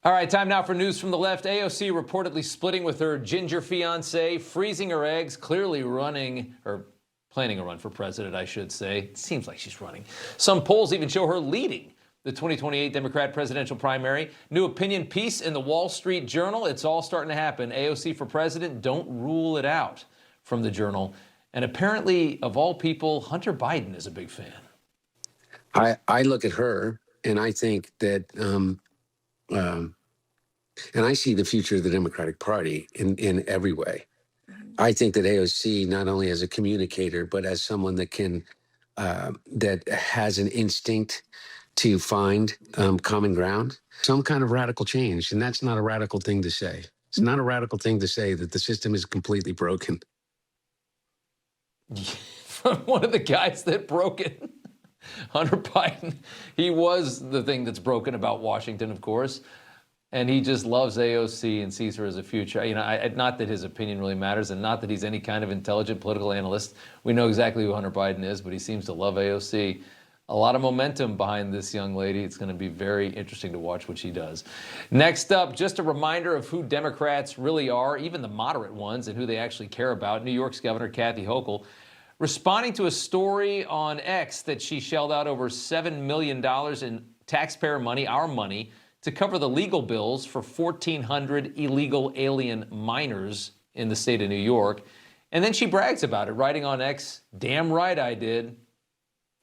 All right, time now for news from the left. AOC reportedly splitting with her ginger fiancé, freezing her eggs, clearly running, or planning a run for president, I should say. It seems like she's running. Some polls even show her leading the 2028 Democrat presidential primary. New opinion piece in the Wall Street Journal. It's all starting to happen. AOC for president, don't rule it out, from the Journal. And apparently, of all people, Hunter Biden is a big fan. I look at her and I think that, and I see the future of the Democratic Party in every way. I think that AOC, not only as a communicator, but as someone that can, that has an instinct to find common ground, some kind of radical change. And that's not a radical thing to say. It's not a radical thing to say that the system is completely broken. From one of the guys that broke it, Hunter Biden. He was the thing that's broken about Washington, of course, and he just loves AOC and sees her as a future. You know, not that his opinion really matters, and not that he's any kind of intelligent political analyst. We know exactly who Hunter Biden is, but he seems to love AOC. A lot of momentum behind this young lady. It's going to be very interesting to watch what she does. Next up, just a reminder of who Democrats really are, even the moderate ones, and who they actually care about. New York's Governor Kathy Hochul responding to a story on X that she shelled out over $7 million in taxpayer money, our money, to cover the legal bills for 1,400 illegal alien minors in the state of New York. And then she brags about it, writing on X, "Damn right I did.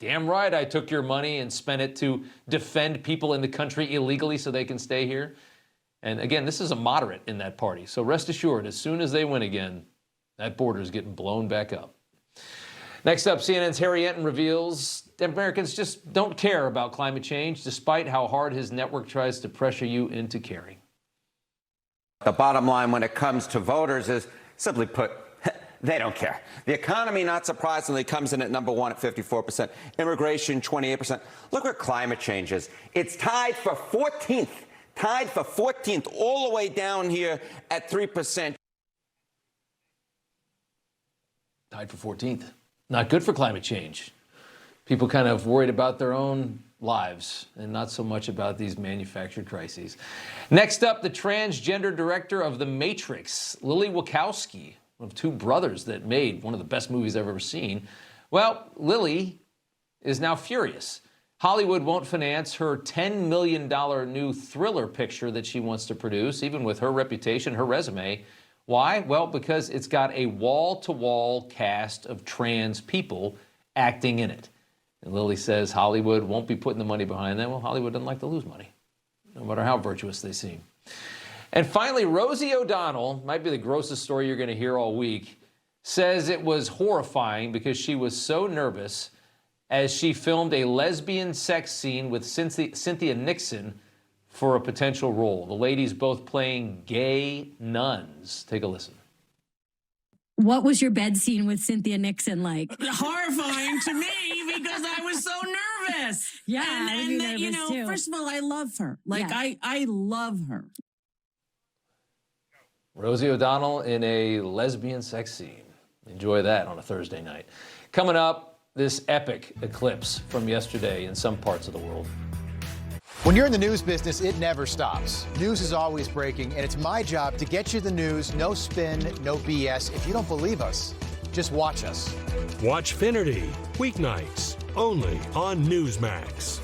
Damn right I took your money and spent it to defend people in the country illegally so they can stay here." And again, this is a moderate in that party. So rest assured, as soon as they win again, that border is getting blown back up. Next up, CNN's Harry Enton reveals that Americans just don't care about climate change, despite how hard his network tries to pressure you into caring. The bottom line when it comes to voters is, simply put, they don't care. The economy, not surprisingly, comes in at number one at 54%. Immigration, 28%. Look where climate change is. It's tied for 14th. Tied for 14th, all the way down here at 3%. Tied for 14th. Not good for climate change. People kind of worried about their own lives and not so much about these manufactured crises. Next up, the transgender director of The Matrix, Lily Wachowski, one of two brothers that made one of the best movies I've ever seen. Well, Lily is now furious. Hollywood won't finance her $10 million new thriller picture that she wants to produce, even with her reputation, her resume. Why? Well, because it's got a wall-to-wall cast of trans people acting in it. And Lily says Hollywood won't be putting the money behind that. Well, Hollywood doesn't like to lose money, no matter how virtuous they seem. And finally, Rosie O'Donnell, might be the grossest story you're going to hear all week, says it was horrifying because she was so nervous as she filmed a lesbian sex scene with Cynthia Nixon for a potential role. The ladies both playing gay nuns. Take a listen. What was your bed scene with Cynthia Nixon like? Horrifying to me because I was so nervous. Yeah, I'd be nervous you know, too. first of all, I love her. Like, Yeah. I love her. Rosie O'Donnell in a lesbian sex scene. Enjoy that on a Thursday night. Coming up, this epic eclipse from yesterday in some parts of the world. When you're in the news business, it never stops. News is always breaking, and it's my job to get you the news, no spin, no BS. If you don't believe us, just watch us. Watch Finnerty, weeknights, only on Newsmax.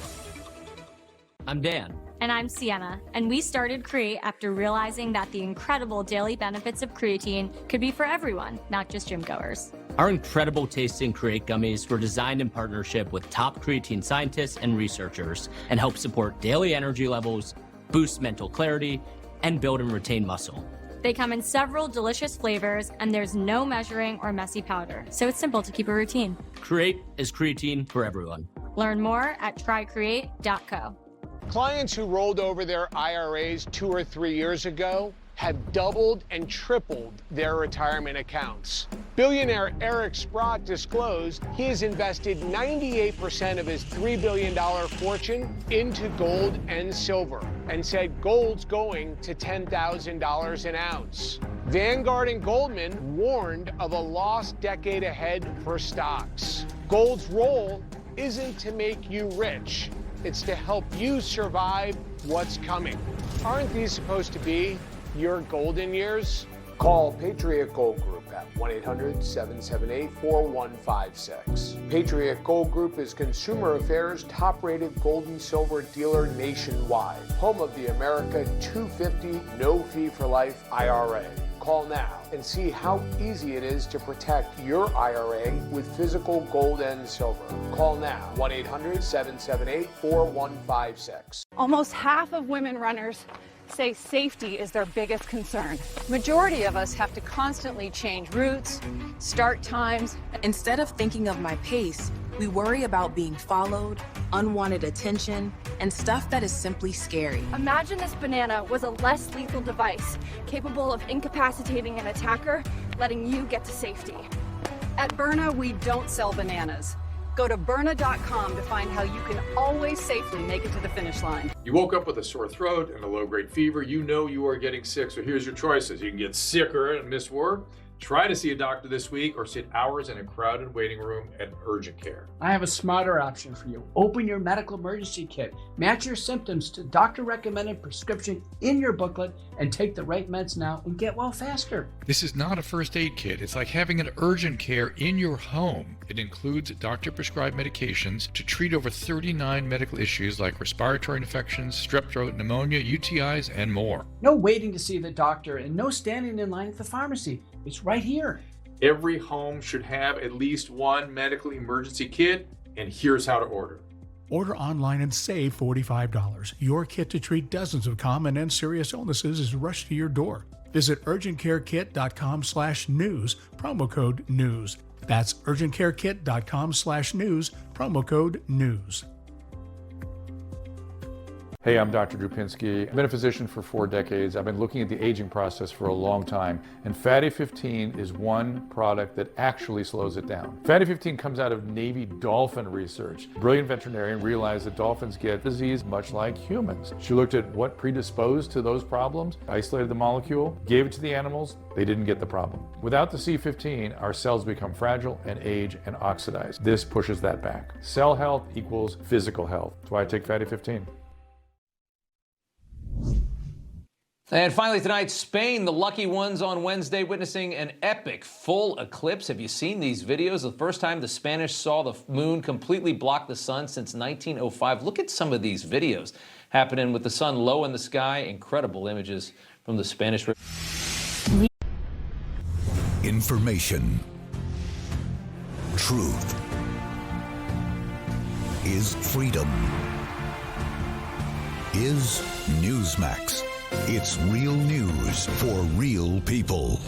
I'm Dan. And I'm Sienna, and we started Create after realizing that the incredible daily benefits of creatine could be for everyone, not just gym goers. Our incredible tasting Create gummies were designed in partnership with top creatine scientists and researchers and help support daily energy levels, boost mental clarity, and build and retain muscle. They come in several delicious flavors, and there's no measuring or messy powder, so it's simple to keep a routine. Create is creatine for everyone. Learn more at trycreate.co. Clients who rolled over their IRAs 2 or 3 years ago have doubled and tripled their retirement accounts. Billionaire Eric Sprott disclosed he has invested 98% of his $3 billion fortune into gold and silver, and said gold's going to $10,000 an ounce. Vanguard and Goldman warned of a lost decade ahead for stocks. Gold's role isn't to make you rich. It's to help you survive what's coming. Aren't these supposed to be your golden years? Call Patriot Gold Group at 1-800-778-4156. Patriot Gold Group is Consumer Affairs' top-rated gold and silver dealer nationwide. Home of the America 250 no-fee for life IRA. Call now and see how easy it is to protect your IRA with physical gold and silver. Call now, 1-800-778-4156. Almost half of women runners say safety is their biggest concern. Majority of us have to constantly change routes, start times. Instead of thinking of my pace, we worry about being followed, unwanted attention, and stuff that is simply scary. Imagine this banana was a less lethal device, capable of incapacitating an attacker, letting you get to safety. At Byrna, we don't sell bananas. Go to Byrna.com to find how you can always safely make it to the finish line. You woke up with a sore throat and a low-grade fever. You know you are getting sick, so here's your choices. You can get sicker and miss work. Try to see a doctor this week or sit hours in a crowded waiting room at urgent care. I have a smarter option for you. Open your medical emergency kit. Match your symptoms to doctor-recommended prescription in your booklet and take the right meds now and get well faster. This is not a first aid kit. It's like having an urgent care in your home. It includes doctor-prescribed medications to treat over 39 medical issues like respiratory infections, strep throat, pneumonia, UTIs, and more. No waiting to see the doctor and no standing in line at the pharmacy. It's right here. Every home should have at least one medical emergency kit, and here's how to order. Order online and save $45. Your kit to treat dozens of common and serious illnesses is rushed to your door. Visit urgentcarekit.com/news, promo code NEWS. That's urgentcarekit.com/news, promo code NEWS. Hey, I'm Dr. Drew Pinsky. I've been a physician for 4 decades. I've been looking at the aging process for a long time, and Fatty 15 is one product that actually slows it down. Fatty 15 comes out of Navy dolphin research. A brilliant veterinarian realized that dolphins get disease much like humans. She looked at what predisposed to those problems, isolated the molecule, gave it to the animals, they didn't get the problem. Without the C15, our cells become fragile and age and oxidize. This pushes that back. Cell health equals physical health. That's why I take Fatty 15. And finally tonight, Spain, the lucky ones on Wednesday, witnessing an epic full eclipse. Have you seen these videos? The first time the Spanish saw the moon completely block the sun since 1905. Look at some of these videos happening with the sun low in the sky. Incredible images from the Spanish. Information. Truth is freedom. Is Newsmax. It's real news for real people.